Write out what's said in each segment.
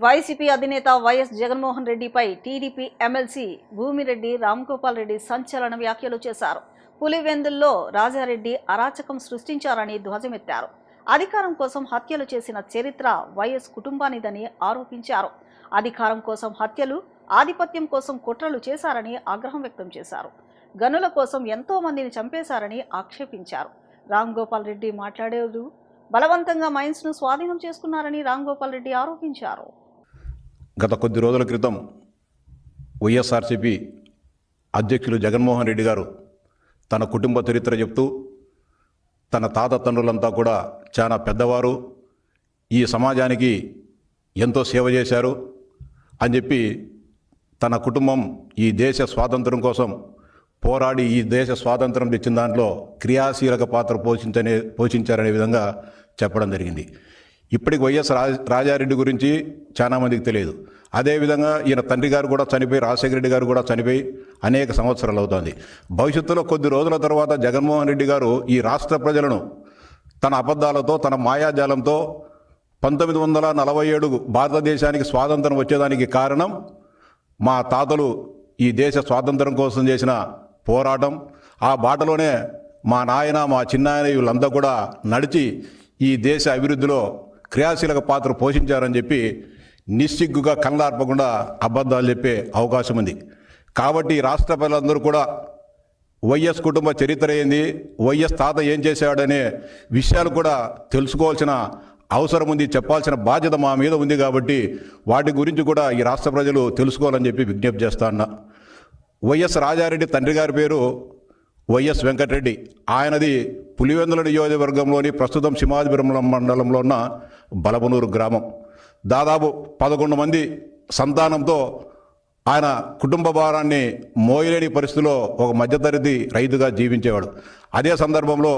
YCP అధినేత YS Jaganmohan రెడ్డిపై TDP MLC Bhumireddy Ramgopal Reddy సంచలన వ్యాఖ్యలు చేశారు. పులివెందుల్లో రాజారెడ్డి అరాచకం సృష్టించారని ధ్వజమెత్తారు. అధికారం కోసం హత్యలు చేసిన చరిత్ర వైఎస్ కుటుంబానిదని ఆరోపించారు. అధికారం కోసం హత్యలు, ఆధిపత్యం కోసం కుట్రలు చేశారని ఆగ్రహం వ్యక్తం చేశారు. గనుల కోసం ఎంతో మందిని చంపేశారని ఆక్షేపించారు. రామ్గోపాల్ రెడ్డి మాట్లాడేందుకు బలవంతంగా మైన్స్ను స్వాధీనం చేసుకున్నారని రామ్గోపాల్ రెడ్డి ఆరోపించారు. గత కొద్ది రోజుల క్రితం వైఎస్ఆర్సీపీ అధ్యక్షులు జగన్మోహన్ రెడ్డి గారు తన కుటుంబ చరిత్ర చెప్తూ తన తాత తండ్రులంతా కూడా చాలా పెద్దవారు, ఈ సమాజానికి ఎంతో సేవ చేశారు అని చెప్పి తన కుటుంబం ఈ దేశ స్వాతంత్రం కోసం పోరాడి ఈ దేశ స్వాతంత్రం తెచ్చిన దాంట్లో క్రియాశీలక పాత్ర పోషించారనే విధంగా చెప్పడం జరిగింది. ఇప్పటికి వైఎస్ రాజారెడ్డి గురించి చాలామందికి తెలియదు. అదేవిధంగా ఈయన తండ్రి గారు కూడా చనిపోయి, రాజశేఖర రెడ్డి గారు కూడా చనిపోయి అనేక సంవత్సరాలు అవుతుంది. భవిష్యత్తులో కొద్ది రోజుల తర్వాత జగన్మోహన్ రెడ్డి గారు ఈ రాష్ట్ర ప్రజలను తన అబద్ధాలతో, తన మాయాజాలంతో 1947 భారతదేశానికి స్వాతంత్రం వచ్చేదానికి కారణం మా తాతలు ఈ దేశ స్వాతంత్రం కోసం చేసిన పోరాటం, ఆ బాటలోనే మా నాయన, మా చిన్నాయన వీళ్ళంతా కూడా నడిచి ఈ దేశ అభివృద్ధిలో క్రియాశీలక పాత్ర పోషించారని చెప్పి నిస్సిగ్గుగా కళ్ళార్పకుండా అబద్ధాలు చెప్పే అవకాశం ఉంది. కాబట్టి రాష్ట్ర ప్రజలందరూ కూడా వైఎస్ కుటుంబ చరిత్ర ఏంది, వైఎస్ తాత ఏం చేశాడనే విషయాలు కూడా తెలుసుకోవాల్సిన అవసరం ఉంది, చెప్పాల్సిన బాధ్యత మా మీద ఉంది. కాబట్టి వాటి గురించి కూడా ఈ రాష్ట్ర ప్రజలు తెలుసుకోవాలని చెప్పి విజ్ఞప్తి చేస్తా ఉన్నా. వైఎస్ రాజారెడ్డి తండ్రి గారి పేరు వైఎస్ వెంకటరెడ్డి. ఆయనది పులివెందుల నియోజకవర్గంలోని ప్రస్తుతం సింహాద్రిపురం మండలంలో ఉన్న బలపనూరు గ్రామం. దాదాపు 11 మంది సంతానంతో ఆయన కుటుంబ భారాన్ని మోయలేని పరిస్థితిలో ఒక మధ్యతరగతి రైతుగా జీవించేవాడు. అదే సందర్భంలో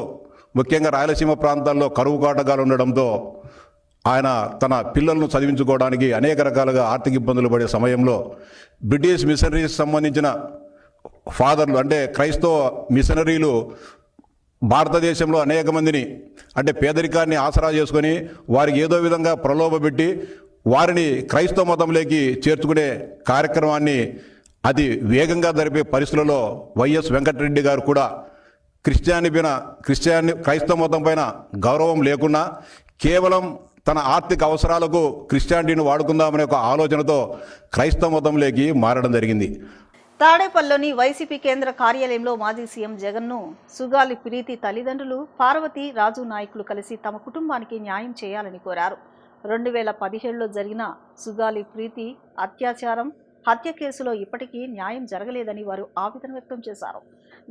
ముఖ్యంగా రాయలసీమ ప్రాంతాల్లో కరువు కాటకాలు ఉండడంతో ఆయన తన పిల్లలను చదివించుకోవడానికి అనేక రకాలుగా ఆర్థిక ఇబ్బందులు పడే సమయంలో బ్రిటిష్ మిషనరీస్ సంబంధించిన ఫాదర్లు, అంటే క్రైస్తవ మిషనరీలు భారతదేశంలో అనేక మందిని, అంటే పేదరికాన్ని ఆసరా చేసుకొని వారికి ఏదో విధంగా ప్రలోభపెట్టి వారిని క్రైస్తవ మతంలోకి చేర్చుకునే కార్యక్రమాన్ని అతి వేగంగా జరిపే పరిస్థితులలో వైఎస్ వెంకటరెడ్డి గారు కూడా క్రైస్తవ మతం పైన గౌరవం లేకుండా కేవలం తన ఆర్థిక అవసరాలకు క్రిస్టియానిటీని వాడుకుందామనే ఒక ఆలోచనతో క్రైస్తవ మతంలోకి మారడం జరిగింది. తాడేపల్లిలోని వైసీపీ కేంద్ర కార్యాలయంలో మాజీ సీఎం జగన్ను సుగాలి ప్రీతి తల్లిదండ్రులు పార్వతి, రాజు నాయకులు కలిసి తమ కుటుంబానికి న్యాయం చేయాలని కోరారు. 2017లో జరిగిన సుగాలి ప్రీతి అత్యాచారం, హత్య కేసులో ఇప్పటికీ న్యాయం జరగలేదని వారు ఆవేదన వ్యక్తం చేశారు.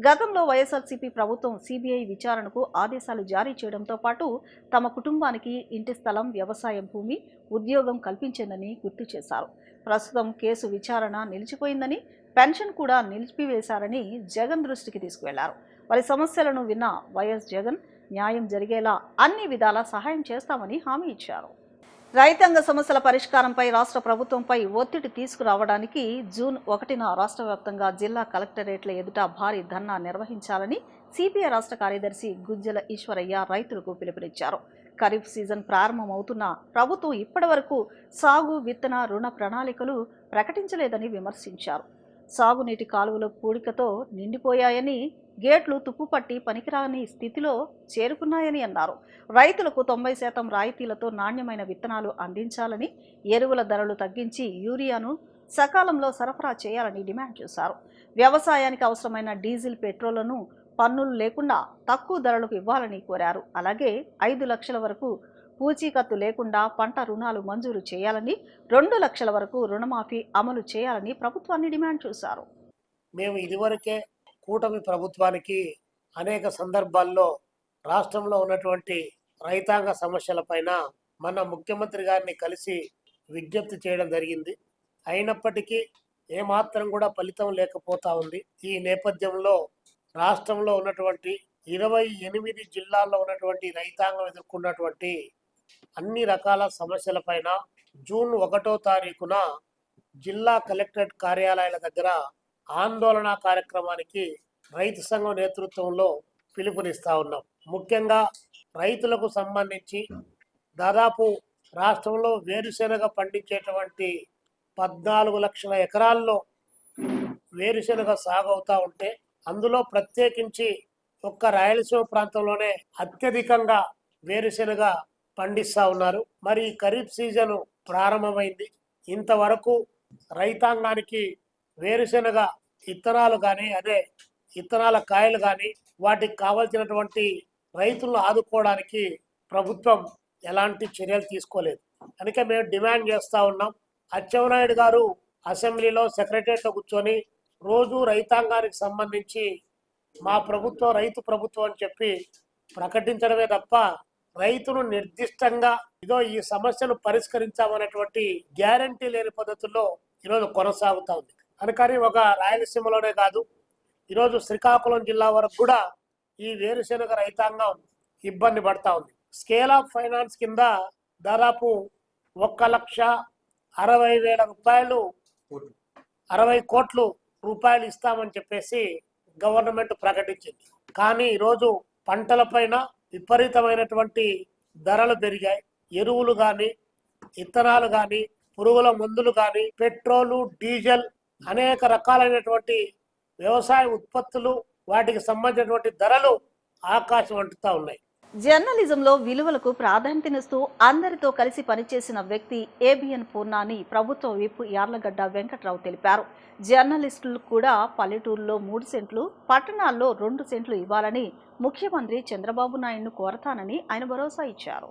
గతంలో వైఎస్ఆర్సీపీ ప్రభుత్వం సిబిఐ విచారణకు ఆదేశాలు జారీ చేయడంతో పాటు తమ కుటుంబానికి ఇంటి స్థలం, వ్యవసాయ భూమి, ఉద్యోగం కల్పించిందని గుర్తు చేశారు. ప్రస్తుతం కేసు విచారణ నిలిచిపోయిందని, పెన్షన్ కూడా నిలిపివేశారని జగన్ దృష్టికి తీసుకువెళ్లారు. వారి సమస్యలను విన్న వైఎస్ జగన్ న్యాయం జరిగేలా అన్ని విధాలా సహాయం చేస్తామని హామీ ఇచ్చారు. రైతాంగ సమస్యల పరిష్కారంపై రాష్ట్ర ప్రభుత్వంపై ఒత్తిడి తీసుకురావడానికి జూన్ 1న రాష్ట్ర వ్యాప్తంగా జిల్లా కలెక్టరేట్ల ఎదుట భారీ ధర్నా నిర్వహించాలని సిపిఐ రాష్ట్ర కార్యదర్శి గుజ్జల ఈశ్వరయ్య రైతులకు పిలుపునిచ్చారు. ఖరీఫ్ సీజన్ ప్రారంభమవుతున్న ప్రభుత్వం ఇప్పటివరకు సాగు, విత్తన, రుణ ప్రణాళికలు ప్రకటించలేదని విమర్శించారు. సాగునీటి కాలువలు పూడికతో నిండిపోయాయని, గేట్లు తుప్పుపట్టి పనికిరాని స్థితిలో చేరుకున్నాయని అన్నారు. రైతులకు 90% రాయితీలతో నాణ్యమైన విత్తనాలు అందించాలని, ఎరువుల ధరలు తగ్గించి యూరియాను సకాలంలో సరఫరా చేయాలని డిమాండ్ చేశారు. వ్యవసాయానికి అవసరమైన డీజిల్, పెట్రోళ్లను పన్నులు లేకుండా తక్కువ ధరలకు ఇవ్వాలని కోరారు. అలాగే 5 లక్షల వరకు పూచీకత్తు లేకుండా పంట రుణాలు మంజూరు చేయాలని, 2 లక్షల వరకు రుణమాఫీ అమలు చేయాలని ప్రభుత్వాన్ని డిమాండ్ చేశారు. మేము ఇదివరకే కూటమి ప్రభుత్వానికి అనేక సందర్భాల్లో రాష్ట్రంలో ఉన్నటువంటి రైతాంగ సమస్యలపైన మన ముఖ్యమంత్రి గారిని కలిసి విజ్ఞప్తి చేయడం జరిగింది. అయినప్పటికీ ఏమాత్రం కూడా ఫలితం లేకపోతా ఉంది. ఈ నేపథ్యంలో రాష్ట్రంలో ఉన్నటువంటి 28 జిల్లాల్లో ఉన్నటువంటి రైతాంగం ఎదుర్కొన్నటువంటి అన్ని రకాల సమస్యలపైన జూన్ 1వ తారీఖున జిల్లా కలెక్టరేట్ కార్యాలయాల దగ్గర ఆందోళన కార్యక్రమానికి రైతు సంఘం నేతృత్వంలో పిలుపునిస్తా ఉన్నాం. ముఖ్యంగా రైతులకు సంబంధించి దాదాపు రాష్ట్రంలో వేరుశెనగ పండించేటువంటి 14 లక్షల ఎకరాల్లో వేరుశెనగ సాగు అవుతా ఉంటే అందులో ప్రత్యేకించి ఒక్క రాయలసీమ ప్రాంతంలోనే అత్యధికంగా వేరుశెనగ పండిస్తా ఉన్నారు. మరి ఈ ఖరీఫ్ సీజన్ ప్రారంభమైంది. ఇంతవరకు రైతాంగానికి వేరుశెనగ ఇత్తనాలు కానీ ఇత్తనాల కాయలు కానీ వాటికి కావాల్సినటువంటి రైతులను ఆదుకోవడానికి ప్రభుత్వం ఎలాంటి చర్యలు తీసుకోలేదు. అందుకే మేము డిమాండ్ చేస్తూ ఉన్నాం. అచ్చెన్నాయుడు గారు అసెంబ్లీలో సెక్రటరియట్లో కూర్చొని రోజు రైతాంగానికి సంబంధించి మా ప్రభుత్వం రైతు ప్రభుత్వం అని చెప్పి ప్రకటించడమే తప్ప రైతును నిర్దిష్టంగా ఇదో ఈ సమస్యను పరిష్కరించామనేటువంటి గ్యారంటీ లేని పద్ధతుల్లో ఈరోజు కొనసాగుతా ఉంది. అందుకని ఒక రాయలసీమలోనే కాదు, ఈరోజు శ్రీకాకుళం జిల్లా వరకు కూడా ఈ వేరుశెనగ రైతాంగం ఇబ్బంది పడతా ఉంది. స్కేల్ ఆఫ్ ఫైనాన్స్ కింద దాదాపు 1,60,000 రూపాయలు 60 కోట్ల రూపాయలు ఇస్తామని చెప్పేసి గవర్నమెంట్ ప్రకటించింది. కానీ ఈరోజు పంటలపైన విపరీతమైనటువంటి ధరలు పెరిగాయి. ఎరువులు కానీ, ఇత్తనాలు కానీ, పురుగుల మందులు కానీ, పెట్రోలు, డీజిల్, అనేక రకాలైనటువంటి వ్యవసాయ ఉత్పత్తులు, వాటికి సంబంధించినటువంటి ధరలు ఆకాశం అంటుతా ఉన్నాయి. జర్నలిజంలో విలువలకు ప్రాధాన్యతనిస్తూ అందరితో కలిసి పనిచేసిన వ్యక్తి ఏబిఎన్ పూర్ణ అని ప్రభుత్వ విప్ యార్లగడ్డ వెంకట్రావు తెలిపారు. జర్నలిస్టులు కూడా పల్లెటూరులో 3 సెంట్లు, పట్టణాల్లో 2 సెంట్లు ఇవ్వాలని ముఖ్యమంత్రి చంద్రబాబు నాయుడును కోరతానని ఆయన భరోసా ఇచ్చారు.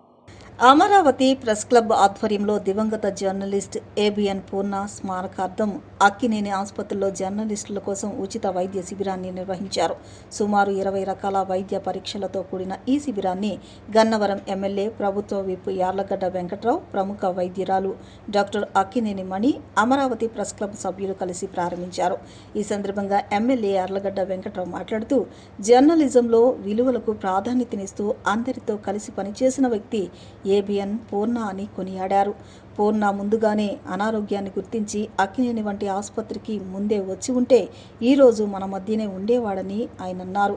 అమరావతి ప్రెస్ క్లబ్ ఆధ్వర్యంలో దివంగత జర్నలిస్ట్ ఏబిఎన్ పూర్ణ స్మారకార్థం అక్కినేని ఆసుపత్రిలో జర్నలిస్టుల కోసం ఉచిత వైద్య శిబిరాన్ని నిర్వహించారు. సుమారు 20 రకాల వైద్య పరీక్షలతో కూడిన ఈ శిబిరాన్ని గన్నవరం ఎమ్మెల్యే ప్రభుత్వ విప్ యార్లగడ్డ వెంకట్రావు, ప్రముఖ వైద్యురాలు డాక్టర్ అక్కినేని మణి, అమరావతి ప్రెస్ క్లబ్ సభ్యులు కలిసి ప్రారంభించారు. ఈ సందర్భంగా ఎమ్మెల్యే యార్లగడ్డ వెంకట్రావు మాట్లాడుతూ జర్నలిజంలో విలువలకు ప్రాధాన్యతనిస్తూ అందరితో కలిసి పనిచేసిన వ్యక్తి ఏబిఎన్ పూర్ణ అని కొనియాడారు. పూర్ణ ముందుగానే అనారోగ్యాన్ని గుర్తించి అక్కినేని వంటి ఆసుపత్రికి ముందే వచ్చి ఉంటే ఈరోజు మన మధ్యనే ఉండేవాడని ఆయన అన్నారు.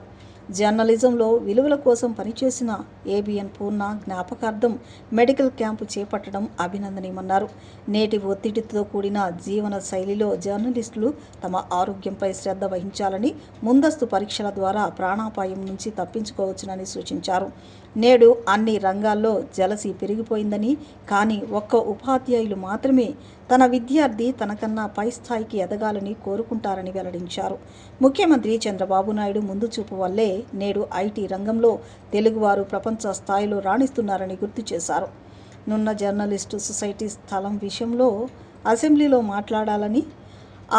జర్నలిజంలో విలువల కోసం పనిచేసిన ఏబిఎన్ పూర్ణ జ్ఞాపకార్థం మెడికల్ క్యాంపు చేపట్టడం అభినందనీయమన్నారు. నేటి ఒత్తిడితో కూడిన జీవన శైలిలో జర్నలిస్టులు తమ ఆరోగ్యంపై శ్రద్ధ వహించాలని, ముందస్తు పరీక్షల ద్వారా ప్రాణాపాయం నుంచి తప్పించుకోవచ్చునని సూచించారు. నేడు అన్ని రంగాల్లో జలసి పెరిగిపోయిందని, కానీ ఒక్క ఉపాధ్యాయులు మాత్రమే తన విద్యార్థి తనకన్నా పై స్థాయికి ఎదగాలని కోరుకుంటారని వెల్లడించారు. ముఖ్యమంత్రి చంద్రబాబు నాయుడు ముందు చూపు వల్లే నేడు ఐటీ రంగంలో తెలుగువారు ప్రపంచ స్థాయిలో రాణిస్తున్నారని గుర్తు చేశారు. నున్న జర్నలిస్టు సొసైటీ స్థలం విషయంలో అసెంబ్లీలో మాట్లాడాలని,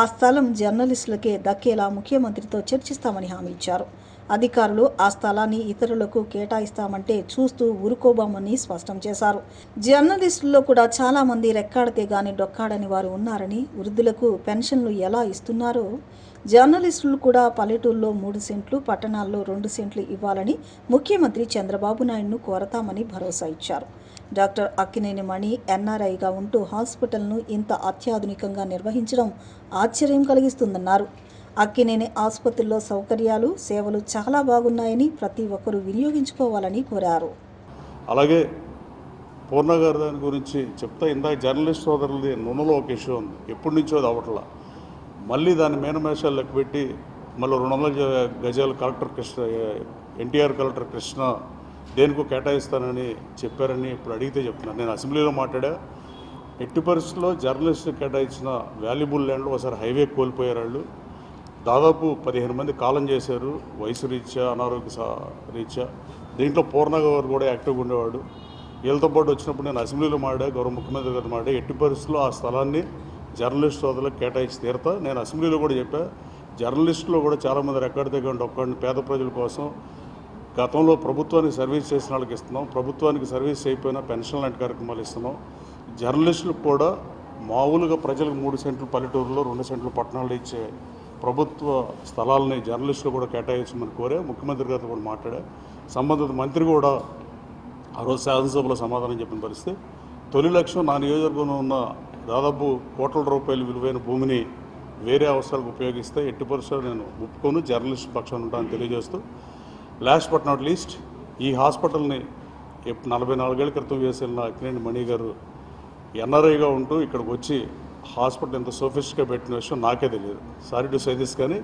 ఆ స్థలం జర్నలిస్టులకే దక్కేలా ముఖ్యమంత్రితో చర్చిస్తామని హామీ ఇచ్చారు. అధికారులు ఆ స్థలాన్ని ఇతరులకు కేటాయిస్తామంటే చూస్తూ ఊరుకోబోమని స్పష్టం చేశారు. జర్నలిస్టుల్లో కూడా చాలామంది రెక్కాడితే గాని డొక్కాడని వారు ఉన్నారని, వృద్ధులకు పెన్షన్లు ఎలా ఇస్తున్నారో జర్నలిస్టులు కూడా పల్లెటూరులో 3 సెంట్లు, పట్టణాల్లో 2 సెంట్లు ఇవ్వాలని ముఖ్యమంత్రి చంద్రబాబు నాయుడును కోరతామని భరోసా ఇచ్చారు. డాక్టర్ అక్కినేని మణి ఎన్ఆర్ఐగా ఉంటూ హాస్పిటల్ను ఇంత అత్యాధునికంగా నిర్వహించడం ఆశ్చర్యం కలిగిస్తుందన్నారు. అక్కినేని ఆసుపత్రిలో సౌకర్యాలు, సేవలు చాలా బాగున్నాయని ప్రతి ఒక్కరూ వినియోగించుకోవాలని కోరారు. అలాగే పూర్ణ గారి దాని గురించి చెప్తా, ఇందాక జర్నలిస్ట్ సోదరులది నున్నలో ఒక ఇష్యూ ఉంది, ఎప్పటి నుంచో అది అవట్లా. మళ్ళీ దాన్ని మేనమేషాలు లెక్కపెట్టి మళ్ళీ 200 గజాలు కలెక్టర్ కృష్ణ, ఎన్టీఆర్ కలెక్టర్ కృష్ణ దేనికో కేటాయిస్తానని చెప్పారని ఇప్పుడు అడిగితే చెప్తున్నాను. నేను అసెంబ్లీలో మాట్లాడా, ఎట్టి పరిస్థితుల్లో జర్నలిస్టు కేటాయించిన వాల్యుబుల్ ల్యాండ్లో ఒకసారి హైవే కోల్పోయారు వాళ్ళు. దాదాపు 15 మంది కాలం చేశారు, వయసు రీత్యా, అనారోగ్య రీత్యా. దీంట్లో పూర్ణ గారు కూడా యాక్టివ్గా ఉండేవాడు. వీళ్ళతో పాటు వచ్చినప్పుడు నేను అసెంబ్లీలో మాడా, గౌరవ ముఖ్యమంత్రి గారు మాడా, ఎట్టి పరిస్థితుల్లో ఆ స్థలాన్ని జర్నలిస్ట్ సోదరులకు కేటాయించి తీరుతా. నేను అసెంబ్లీలో కూడా చెప్పా, జర్నలిస్టులో కూడా చాలామంది రెక్కడి దగ్గర ఒక్కడిని పేద ప్రజల కోసం గతంలో ప్రభుత్వానికి సర్వీస్ చేసిన వాళ్ళకి ఇస్తున్నాం, ప్రభుత్వానికి సర్వీస్ అయిపోయినా పెన్షన్ లాంటి కార్యక్రమాలు ఇస్తున్నాం. జర్నలిస్టులకు కూడా మామూలుగా ప్రజలకు 3 సెంట్లు పల్లెటూరులో, 2 సెంట్లు పట్టణాల్లో ఇచ్చే ప్రభుత్వ స్థలాలని జర్నలిస్టులు కూడా కేటాయించమని కోరే ముఖ్యమంత్రి గారితో కూడా మాట్లాడా. సంబంధిత మంత్రి కూడా ఆ రోజు శాసనసభలో సమాధానం చెప్పిన పరిస్థితి. తొలి లక్ష్యం నా నియోజకవర్గంలో ఉన్న దాదాపు కోట్ల రూపాయల విలువైన భూమిని వేరే అవసరాలకు ఉపయోగిస్తే ఎట్టి పరిస్థితుల్లో నేను ఒప్పుకోను, జర్నలిస్ట్ పక్షాన్ని ఉంటానని తెలియజేస్తూ, లాస్ట్ బట్ నాట్ లీస్ట్ ఈ హాస్పిటల్ని 44 ఏళ్ల క్రితం వేసిన అక్కినేని మణి గారు ఎన్ఆర్ఐగా ఉంటూ ఇక్కడికి వచ్చి హాస్పిటల్ ఎంత సోఫిస్టిక్గా పెట్టిన విషయం నాకే తెలియదు. సారీ టు సే దిస్ కానీ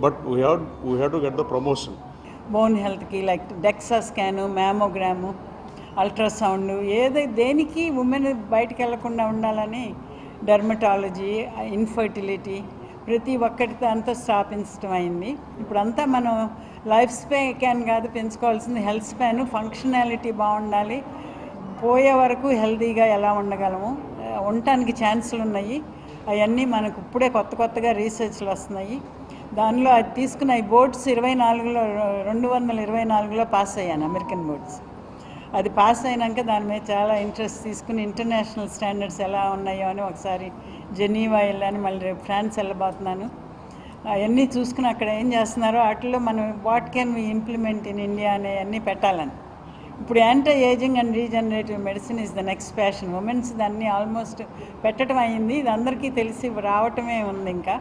but we have to get the promotion. Bone హెల్త్కి like DEXA scan, mammogram, ultrasound దేనికి ఉమెన్ బయటికి వెళ్లకుండా ఉండాలని డెర్మటాలజీ, ఇన్ఫర్టిలిటీ ప్రతి ఒక్కటితో అంతా స్థాపించడం అయింది. ఇప్పుడంతా మనం లైఫ్ స్పాన్ కాదు పెంచుకోవాల్సింది, హెల్త్ స్పాన్, ఫంక్షనాలిటీ బాగుండాలి, పోయే వరకు హెల్తీగా ఎలా ఉండగలము, ఉండటానికి ఛాన్సులు ఉన్నాయి. అవన్నీ మనకు ఇప్పుడే కొత్తగా రీసెర్చ్లు వస్తున్నాయి. దానిలో అది తీసుకున్న ఈ బోర్డ్స్ 224లో పాస్ అయ్యాను, అమెరికన్ బోర్డ్స్. అది పాస్ అయినాక దాని మీద చాలా ఇంట్రెస్ట్ తీసుకుని ఇంటర్నేషనల్ స్టాండర్డ్స్ ఎలా ఉన్నాయో అని ఒకసారి జెనీవా వెళ్ళాను, మళ్ళీ రేపు ఫ్రాన్స్ వెళ్ళబోతున్నాను. అవన్నీ చూసుకుని అక్కడ ఏం చేస్తున్నారో వాటిలో మనం what can we implement in India అనే అన్నీ పెట్టాలని. ఇప్పుడు anti ageing and regenerative medicine is the next passion. Women's దాన్ని ఆల్మోస్ట్ పెట్టడం అయింది, ఇది అందరికీ తెలిసి రావటమే ఉంది. ఇంకా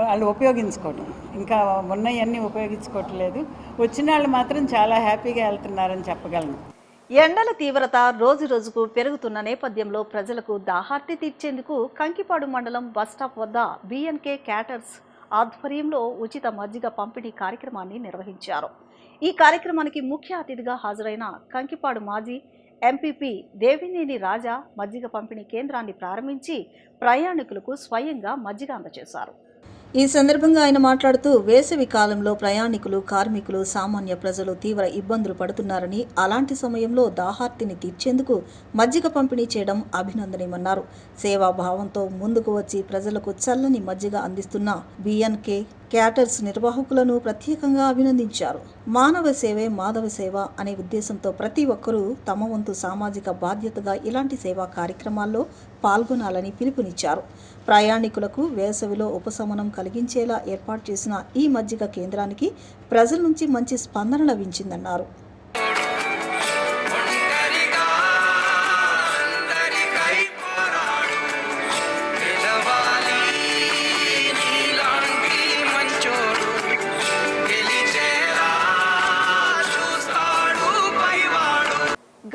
వాళ్ళు ఉపయోగించుకోవటం, ఇంకా ఉన్నవన్నీ ఉపయోగించుకోవట్లేదు. వచ్చిన వాళ్ళు మాత్రం చాలా హ్యాపీగా వెళ్తున్నారని చెప్పగలను. ఎండల తీవ్రత రోజు రోజుకు పెరుగుతున్న నేపథ్యంలో ప్రజలకు దాహార్తి తీర్చేందుకు కంకిపాడు మండలం బస్టాప్ వద్ద బిఎన్కే క్యాటర్స్ ఆధ్వర్యంలో ఉచిత మజ్జిగ పంపిణీ కార్యక్రమాన్ని నిర్వహించారు. ఈ కార్యక్రమానికి ముఖ్య అతిథిగా హాజరైన కంకిపాడు మాజీ ఎంపీపీ దేవినేని రాజా మజ్జిగ పంపిణీ కేంద్రాన్ని ప్రారంభించి ప్రయాణికులకు స్వయంగా మజ్జిగ అందజేశారు. ఈ సందర్భంగా ఆయన మాట్లాడుతూ వేసవి కాలంలో ప్రయాణికులు, కార్మికులు, సామాన్య ప్రజలు తీవ్ర ఇబ్బందులు పడుతున్నారని, అలాంటి సమయంలో దాహార్తిని తీర్చేందుకు మజ్జిగ పంపిణీ చేయడం అభినందనీయమన్నారు. సేవాభావంతో ముందుకు వచ్చి ప్రజలకు చల్లని మజ్జిగ అందిస్తున్న బిఎన్కే క్యాటర్స్ నిర్వాహకులను ప్రత్యేకంగా అభినందించారు. మానవ సేవే మాధవ సేవ అనే ఉద్దేశంతో ప్రతి ఒక్కరూ తమ వంతు సామాజిక బాధ్యతగా ఇలాంటి సేవా కార్యక్రమాల్లో పాల్గొనాలని పిలుపునిచ్చారు. ప్రయాణికులకు వేసవిలో ఉపశమనం కలిగించేలా ఏర్పాటు చేసిన ఈ మజ్జిగ కేంద్రానికి ప్రజల నుంచి మంచి స్పందన లభించిందన్నారు.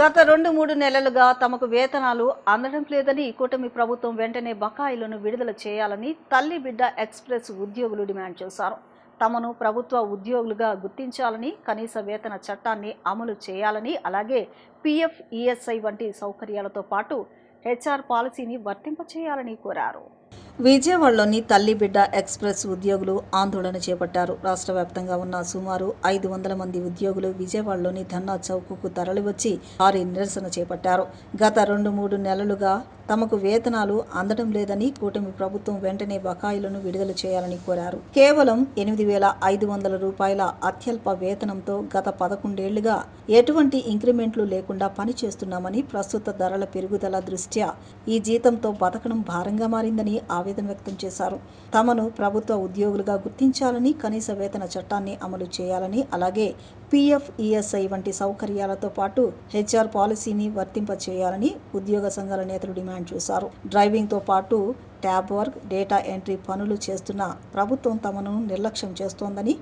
గత 2-3 నెలలుగా తమకు వేతనాలు అందడం లేదని కూటమి ప్రభుత్వం వెంటనే బకాయిలను విడుదల చేయాలని తల్లి బిడ్డ ఎక్స్ప్రెస్ ఉద్యోగులు డిమాండ్ చేశారు. తమను ప్రభుత్వ ఉద్యోగులుగా గుర్తించాలని, కనీస వేతన చట్టాన్ని అమలు చేయాలని, అలాగే పీఎఫ్, ఈఎస్ఐ వంటి సౌకర్యాలతో పాటు హెచ్ఆర్ పాలసీని వర్తింపచేయాలని కోరారు. విజయవాడలోని తల్లి బిడ్డ ఎక్స్ప్రెస్ ఉద్యోగులు ఆందోళన చేపట్టారు. రాష్ట్ర వ్యాప్తంగా ఉన్న సుమారు 500 మంది ఉద్యోగులు విజయవాడలోని ధర్నా చౌక్కు తరలివచ్చి భారీ నిరసన చేపట్టారు. గత 2-3 నెలలుగా తమకు వేతనాలు అందడం లేదని, కూటమి ప్రభుత్వం వెంటనే బకాయిలను విడుదల చేయాలని కోరారు. కేవలం 8,500 రూపాయల అత్యల్ప వేతనంతో గత 11 ఏళ్లుగా ఎటువంటి ఇంక్రిమెంట్లు లేకుండా పనిచేస్తున్నామని, ప్రస్తుత ధరల పెరుగుదల దృష్ట్యా ఈ జీతంతో బతకడం భారంగా మారిందని ఆవేదన వ్యక్తం చేశారు. తమను ప్రభుత్వ ఉద్యోగులుగా గుర్తించాలని, కనీస వేతన చట్టాన్ని అమలు చేయాలని, అలాగే పీఎఫ్, ఈఎస్ఐ వంటి సౌకర్యాలతో పాటు హెచ్ఆర్ పాలసీని వర్తింపచేయాలని ఉద్యోగ సంఘాల నేతలు డిమాండ్ చేశారు. డ్రైవింగ్తో పాటు ట్యాబ్ వర్క్, డేటా ఎంట్రీ పనులు చేస్తున్న ప్రభుత్వం తమను నిర్లక్ష్యం చేస్తోందని,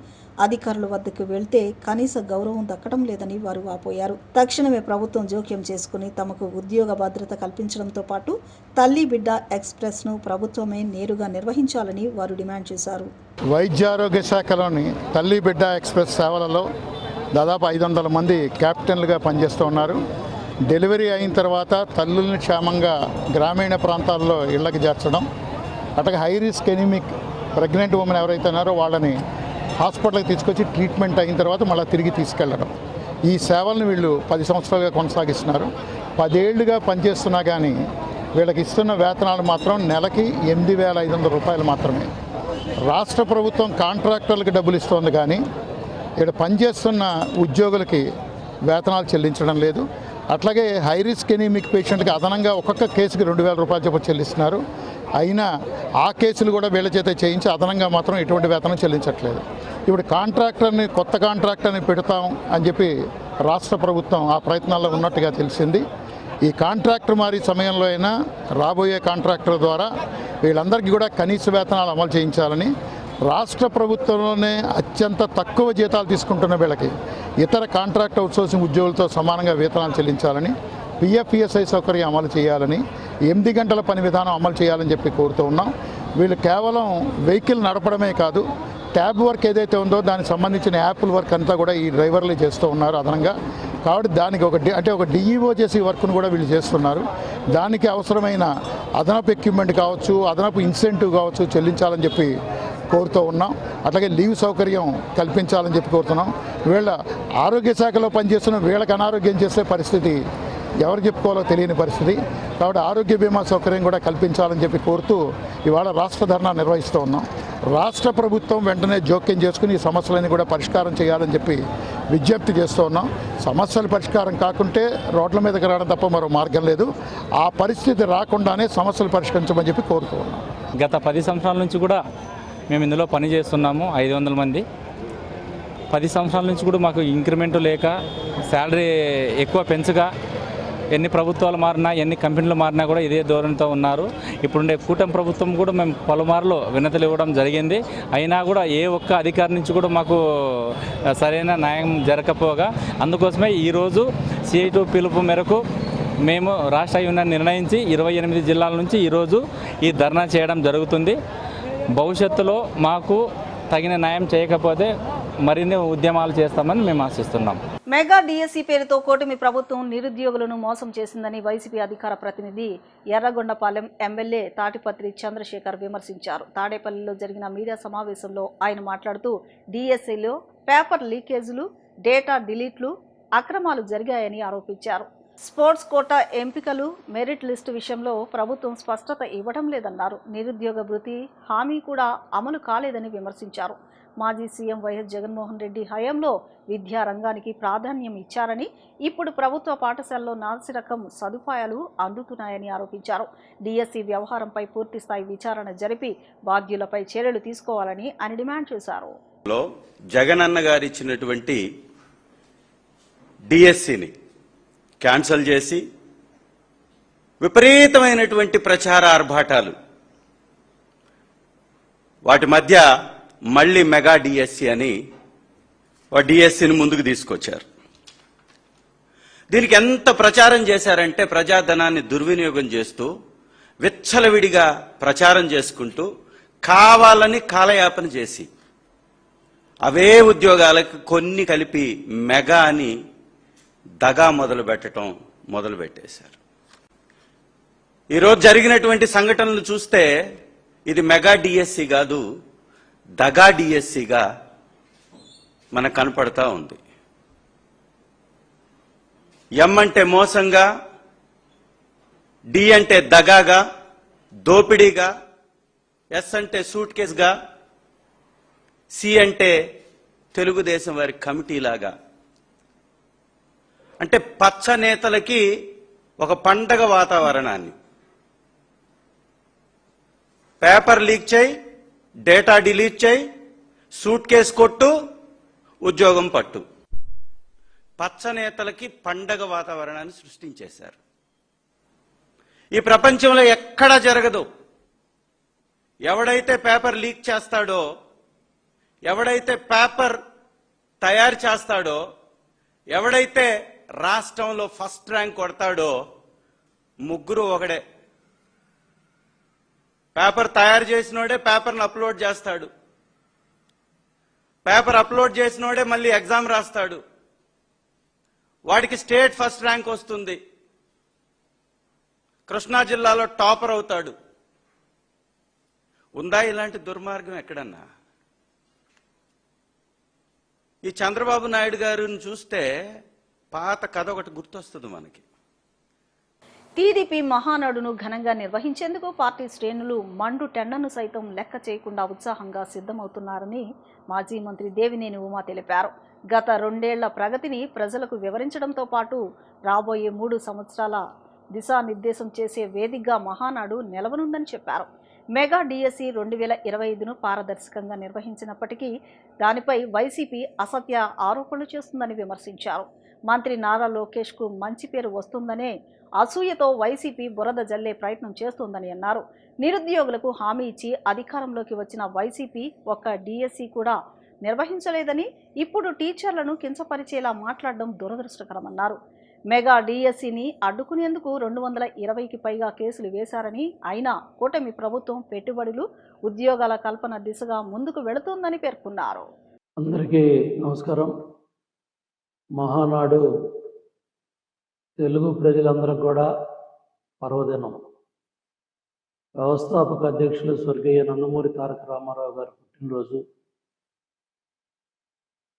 అధికారుల వద్దకు వెళ్తే కనీస గౌరవం దక్కడం లేదని వారు వాపోయారు. తక్షణమే ప్రభుత్వం జోక్యం చేసుకుని తమకు ఉద్యోగ భద్రత కల్పించడంతో పాటు తల్లి బిడ్డ ఎక్స్ప్రెస్ను ప్రభుత్వమే నేరుగా నిర్వహించాలని వారు డిమాండ్ చేశారు. వైద్యారోగ్య శాఖలోని తల్లి బిడ్డ ఎక్స్ప్రెస్ సేవలలో దాదాపు 500 మంది క్యాప్టెన్లుగా పనిచేస్తూ ఉన్నారు. డెలివరీ అయిన తర్వాత తల్లుల్ని క్షేమంగా గ్రామీణ ప్రాంతాల్లో ఇళ్లకి చేర్చడం, అట్లాగే high risk anaemic pregnant women ఎవరైతే ఉన్నారో వాళ్ళని హాస్పిటల్కి తీసుకొచ్చి ట్రీట్మెంట్ అయిన తర్వాత మళ్ళీ తిరిగి తీసుకెళ్ళడం, ఈ సేవలను వీళ్ళు 10 సంవత్సరాలుగా కొనసాగిస్తున్నారు. 10 ఏళ్లుగా పనిచేస్తున్నా కానీ వీళ్ళకి ఇస్తున్న వేతనాలు మాత్రం నెలకి 8,500 రూపాయలు మాత్రమే. రాష్ట్ర ప్రభుత్వం కాంట్రాక్టర్లకు డబ్బులు ఇస్తోంది కానీ ఇక్కడ పనిచేస్తున్న ఉద్యోగులకి వేతనాలు చెల్లించడం లేదు. అట్లాగే హై రిస్క్ ఎనీమిక్ పేషెంట్కి అదనంగా ఒక్కొక్క కేసుకి 2,000 రూపాయలు చొప్పున చెల్లిస్తున్నారు. అయినా ఆ కేసులు కూడా వీళ్ళ చేత చేయించి అదనంగా మాత్రం ఎటువంటి వేతనం చెల్లించట్లేదు. ఇప్పుడు కొత్త కాంట్రాక్టర్ని పెడతాం అని చెప్పి రాష్ట్ర ప్రభుత్వం ఆ ప్రయత్నాల్లో ఉన్నట్టుగా తెలిసింది. ఈ కాంట్రాక్టర్ మారి సమయంలో అయినా రాబోయే కాంట్రాక్టర్ ద్వారా వీళ్ళందరికీ కూడా కనీస వేతనాలు అమలు చేయించాలని, రాష్ట్ర ప్రభుత్వంలోనే అత్యంత తక్కువ జీతాలు తీసుకుంటున్న వీళ్ళకి ఇతర కాంట్రాక్ట్ అవుట్సోర్సింగ్ ఉద్యోగులతో సమానంగా వేతనాలు చెల్లించాలని, పిఎఫ్ఈఎస్ఐ సౌకర్యం అమలు చేయాలని, 8 గంటల పని విధానం అమలు చేయాలని చెప్పి కోరుతూ ఉన్నాం. వీళ్ళు కేవలం వెహికల్ నడపడమే కాదు, ట్యాబ్ వర్క్ ఏదైతే ఉందో దానికి సంబంధించిన యాప్ల వర్క్ అంతా కూడా ఈ డ్రైవర్లే చేస్తూ ఉన్నారు అదనంగా. కాబట్టి దానికి ఒక డిఈఓ చేసే వర్క్ను కూడా వీళ్ళు చేస్తున్నారు. దానికి అవసరమైన అదనపు ఎక్విప్మెంట్ కావచ్చు, అదనపు ఇన్సెంటివ్ కావచ్చు చెల్లించాలని చెప్పి కోరుతూ ఉన్నాం. అట్లాగే లీవ్ సౌకర్యం కల్పించాలని చెప్పి కోరుతున్నాం. వీళ్ళ ఆరోగ్య శాఖలో పనిచేస్తున్న వీళ్ళకి అనారోగ్యం చేసే పరిస్థితి ఎవరు చెప్పుకోవాలో తెలియని పరిస్థితి. కాబట్టి ఆరోగ్య బీమా సౌకర్యం కూడా కల్పించాలని చెప్పి కోరుతూ ఇవాళ రాష్ట్ర ధర్నా నిర్వహిస్తూ ఉన్నాం. రాష్ట్ర ప్రభుత్వం వెంటనే జోక్యం చేసుకుని ఈ సమస్యలన్నీ కూడా పరిష్కారం చేయాలని చెప్పి విజ్ఞప్తి చేస్తూ ఉన్నాం. సమస్యల పరిష్కారం కాకుంటే రోడ్ల మీదకి రావడం తప్ప మరో మార్గం లేదు. ఆ పరిస్థితి రాకుండానే సమస్యలు పరిష్కరించమని చెప్పి కోరుతూ ఉన్నాం. గత 10 సంవత్సరాల నుంచి కూడా మేము ఇందులో పని చేస్తున్నాము. 500 మంది. 10 సంవత్సరాల నుంచి కూడా మాకు ఇంక్రిమెంట్ లేక, శాలరీ ఎక్కువ పెంచగా, ఎన్ని ప్రభుత్వాలు మారినా, ఎన్ని కంపెనీలు మారినా కూడా ఇదే ధోరణితో ఉన్నారు. ఇప్పుడుండే కూటమి ప్రభుత్వం కూడా మేము పలుమార్లు వినతులు ఇవ్వడం జరిగింది. అయినా కూడా ఏ ఒక్క అధికారి నుంచి కూడా మాకు సరైన న్యాయం జరగకపోగా, అందుకోసమే ఈరోజు CI2 పిలుపు మేరకు మేము రాష్ట్ర యూనియన్ నిర్ణయించి 28 జిల్లాల నుంచి ఈరోజు ఈ ధర్నా చేయడం జరుగుతుంది. భవిష్యత్తులో మాకు తగిన న్యాయం చేయకపోతే మరిన్ని ఉద్యమాలు చేస్తామని మేము ఆశిస్తున్నాం. మెగా డిఎస్సి పేరుతో కూటమి ప్రభుత్వం నిరుద్యోగులను మోసం చేసిందని వైసీపీ అధికార ప్రతినిధి ఎర్రగొండపాలెం ఎమ్మెల్యే తాటిపత్రి చంద్రశేఖర్ విమర్శించారు. తాడేపల్లిలో జరిగిన మీడియా సమావేశంలో ఆయన మాట్లాడుతూ డిఎస్సిలో పేపర్ లీకేజీలు, డేటా డిలీట్లు, అక్రమాలు జరిగాయని ఆరోపించారు. స్పోర్ట్స్ కోటా ఎంపికలు, మెరిట్ లిస్టు విషయంలో ప్రభుత్వం స్పష్టత ఇవ్వడం లేదన్నారు. నిరుద్యోగ భృతి హామీ కూడా అమలు కాలేదని విమర్శించారు. మాజీ సీఎం వైఎస్ జగన్మోహన్ రెడ్డి హయాంలో విద్యారంగానికి ప్రాధాన్యం ఇచ్చారని, ఇప్పుడు ప్రభుత్వ పాఠశాలలో నాసిరకం సదుపాయాలు అందుతున్నాయని ఆరోపించారు. డిఎస్సి వ్యవహారంపై పూర్తిస్థాయి విచారణ జరిపి బాధ్యులపై చర్యలు తీసుకోవాలని ఆయన డిమాండ్ చేశారు. జగన్ అన్న గారు ఇచ్చినటువంటి డిఎస్సిని క్యాన్సల్ చేసి విపరీతమైనటువంటి ప్రచార ఆర్భాటాలు, వాటి మధ్య మళ్ళీ మెగా డిఎస్సి అని డిఎస్సిని ముందుకు తీసుకొచ్చారు. దీనికి ఎంత ప్రచారం చేశారంటే, ప్రజాధనాన్ని దుర్వినియోగం చేస్తూ విచ్చలవిడిగా ప్రచారం చేసుకుంటూ కావాలని కాలయాపన చేసి అవే ఉద్యోగాలకు కొన్ని కలిపి మెగా అని దగా మొదలుపెట్టేశారు. ఈరోజు జరిగినటువంటి సంఘటనలు చూస్తే ఇది మెగా డిఎస్సి కాదు, దగా డిఎస్సిగా మనకు కనపడతా ఉంది. ఎం అంటే మోసంగా, డి అంటే దగాగా, దోపిడీగా, ఎస్ అంటే సూట్ కేసుగా, సి అంటే తెలుగుదేశం వారి కమిటీలాగా. అంటే పచ్చ నేతలకి ఒక పండగ వాతావరణాన్ని, పేపర్ లీక్ చేయి, డేటా డిలీట్ చేయి, సూట్ కేసు కొట్టు, ఉద్యోగం పట్టు. పచ్చ నేతలకి పండగ వాతావరణాన్ని సృష్టించేశారు. ఈ ప్రపంచంలో ఎక్కడా జరగదు. ఎవడైతే పేపర్ లీక్ చేస్తాడో, ఎవడైతే పేపర్ తయారు చేస్తాడో, ఎవడైతే రాష్ట్రంలో ఫస్ట్ ర్యాంక్ కొడతాడో, ముగ్గురు ఒకడే. పేపర్ తయారు చేసినోడే పేపర్ను అప్లోడ్ చేస్తాడు, పేపర్ అప్లోడ్ చేసినోడే మళ్ళీ ఎగ్జామ్ రాస్తాడు, వాడికి స్టేట్ ఫస్ట్ ర్యాంక్ వస్తుంది, కృష్ణా జిల్లాలో టాపర్ అవుతాడు. ఉందా ఇలాంటి దుర్మార్గం ఎక్కడన్నా? ఈ చంద్రబాబు నాయుడు గారిని చూస్తే పాత కథ ఒకటి గుర్తొస్తుంది మనకి. టీడీపీ మహానాడును ఘనంగా నిర్వహించేందుకు పార్టీ శ్రేణులు మండు టెండను సైతం లెక్క చేయకుండా ఉత్సాహంగా సిద్ధమవుతున్నారని మాజీ మంత్రి దేవినేని ఉమా తెలిపారు. గత 2 ఏళ్ల ప్రగతిని ప్రజలకు వివరించడంతో పాటు రాబోయే 3 సంవత్సరాల దిశానిర్దేశం చేసే వేదికగా మహానాడు నిలవనుందని చెప్పారు. మెగా డిఎస్సి 2025ను పారదర్శకంగా నిర్వహించినప్పటికీ దానిపై వైసీపీ అసత్య ఆరోపణలు చేస్తుందని విమర్శించారు. మంత్రి నారా లోకేష్కు మంచి పేరు వస్తుందనే అసూయతో వైసీపీ బురద జల్లే ప్రయత్నం చేస్తోందని అన్నారు. నిరుద్యోగులకు హామీ ఇచ్చి అధికారంలోకి వచ్చిన వైసీపీ ఒక్క డిఎస్సి కూడా నిర్వహించలేదని, ఇప్పుడు టీచర్లను కించపరిచేలా మాట్లాడడం దురదృష్టకరమన్నారు. మెగా డిఎస్సిని అడ్డుకునేందుకు 220కి పైగా కేసులు వేశారని, అయినా కూటమి ప్రభుత్వం పెట్టుబడులు, ఉద్యోగాల కల్పన దిశగా ముందుకు వెళుతోందని పేర్కొన్నారు. అందరికీ నమస్కారం. మహానాడు తెలుగు ప్రజలందరూ కూడా పర్వదినం. వ్యవస్థాపక అధ్యక్షులు స్వర్గీయ నందమూరి తారక రామారావు గారి పుట్టినరోజు.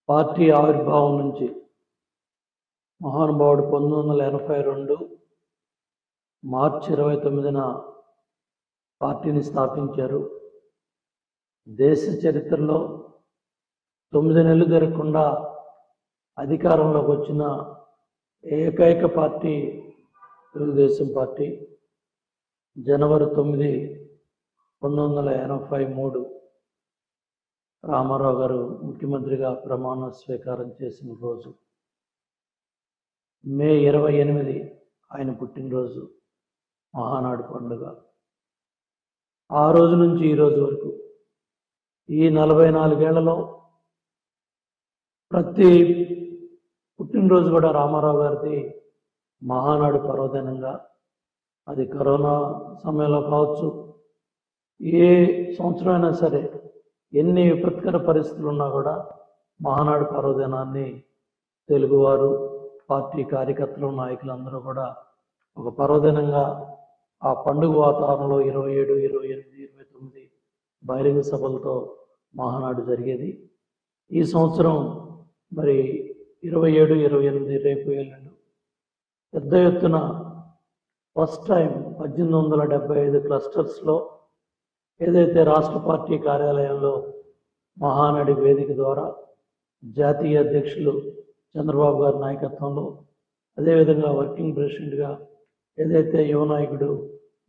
పార్టీ ఆవిర్భావం నుంచి మహానుభావుడు 1982 మార్చి 29న పార్టీని స్థాపించారు. దేశ చరిత్రలో 9 నెలలు జరగకుండా అధికారంలోకి వచ్చిన ఏకైక పార్టీ తెలుగుదేశం పార్టీ. జనవరి 9, 1983 రామారావు గారు ముఖ్యమంత్రిగా ప్రమాణ స్వీకారం చేసిన రోజు. మే 28 ఆయన పుట్టినరోజు, మహానాడు పండుగ. ఆ రోజు నుంచి ఈ రోజు వరకు ఈ 44 ఏళ్లలో ప్రతి పుట్టినరోజు కూడా రామారావు గారిది మహానాడు పర్వదినంగా, అది కరోనా సమయంలో కావచ్చు, ఏ సంవత్సరం అయినా సరే, ఎన్ని విపత్కర పరిస్థితులు ఉన్నా కూడా మహానాడు పర్వదినాన్ని తెలుగువారు, పార్టీ కార్యకర్తలు, నాయకులు అందరూ కూడా ఒక పర్వదినంగా ఆ పండుగ వాతావరణంలో 27, 28, 29 బహిరంగ సభలతో మహానాడు జరిగేది. ఈ సంవత్సరం మరి 27, 28 రేపు ఎల్లుండి పెద్ద ఎత్తున ఫస్ట్ టైం 1875 క్లస్టర్స్లో ఏదైతే రాష్ట్ర పార్టీ కార్యాలయంలో మహానాడు వేదిక ద్వారా జాతీయ అధ్యక్షులు చంద్రబాబు గారి నాయకత్వంలో, అదేవిధంగా వర్కింగ్ ప్రెసిడెంట్గా ఏదైతే యువ నాయకుడు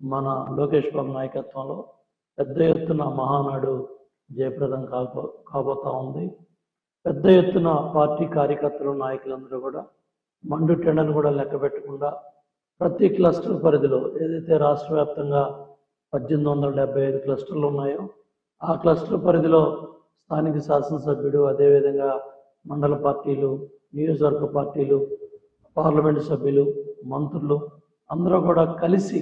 మన లోకేష్ బాబు నాయకత్వంలో పెద్ద ఎత్తున మహానాడు జయప్రదం కాబోతా ఉంది. పెద్ద ఎత్తున పార్టీ కార్యకర్తలు, నాయకులందరూ కూడా మండు టెండను కూడా లెక్క పెట్టకుండా ప్రతి క్లస్టర్ పరిధిలో ఏదైతే రాష్ట్ర వ్యాప్తంగా 1875 క్లస్టర్లు ఉన్నాయో ఆ క్లస్టర్ పరిధిలో స్థానిక శాసనసభ్యుడు, అదేవిధంగా మండల పార్టీలు, నియోజకవర్గ పార్టీలు, పార్లమెంటు సభ్యులు, మంత్రులు అందరూ కూడా కలిసి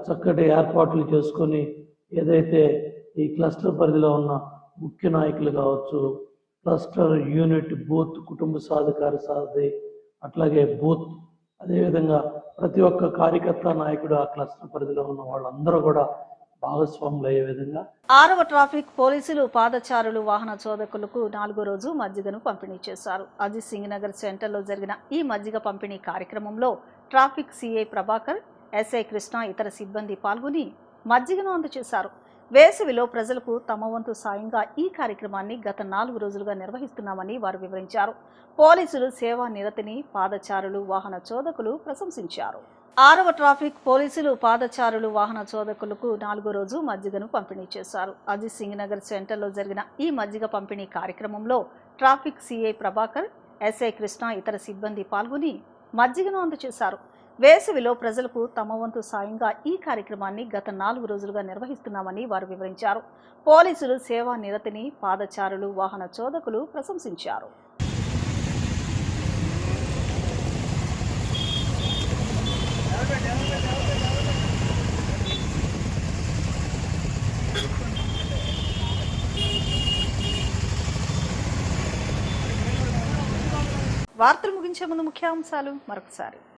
చక్కటి ఏర్పాట్లు చేసుకొని ఏదైతే ఈ క్లస్టర్ పరిధిలో ఉన్న ముఖ్య నాయకులు కావచ్చు, క్లస్టర్ యూనిట్, బూత్, కుటుంబ సాధికార సాధి, అట్లాగే బూత్, అదేవిధంగా ప్రతి ఒక్క కార్యకర్త, నాయకుడు ఆ క్లస్టర్ పరిధిలో ఉన్న వాళ్ళందరూ కూడా భాగస్వాములు అయ్యే విధంగా 6వ ట్రాఫిక్ పోలీసులు పాదచారులు, వాహన చోదకులకు 4వ రోజు మజ్జిగను పంపిణీ చేశారు. అజిత్ సింగ్ నగర్ సెంటర్లో జరిగిన ఈ మజ్జిగ పంపిణీ కార్యక్రమంలో traffic CI Prabhakar, SI Krishna, ఇతర సిబ్బంది పాల్గొని మజ్జిగను అందజేశారు. వేసవిలో ప్రజలకు తమ వంతు సాయంగా ఈ కార్యక్రమాన్ని గత 4 రోజులుగా నిర్వహిస్తున్నామని వారు వివరించారు. పోలీసులు సేవా నిరతిని పాదచారులు, వాహన చోదకులు ప్రశంసించారు. 6వ ట్రాఫిక్ పోలీసులు పాదచారులు, వాహన చోదకులకు 4వ రోజు మజ్జిగను పంపిణీ చేశారు. అజిత్ సింగ్ నగర్ సెంటర్లో జరిగిన ఈ మజ్జిగ పంపిణీ కార్యక్రమంలో traffic CI Prabhakar, SI Krishna, ఇతర సిబ్బంది పాల్గొని మజ్జిగను అందజేశారు. వేసవిలో ప్రజలకు తమ వంతు సాయంగా ఈ కార్యక్రమాన్ని గత 4 రోజులుగా నిర్వహిస్తున్నామని వారు వివరించారు. పోలీసులు సేవా నిరతిని పాదచారులు, వాహన చోదకులు ప్రశంసించారు. వార్తలు ముగించే ముందు ముఖ్యాంశాలు మరొకసారి.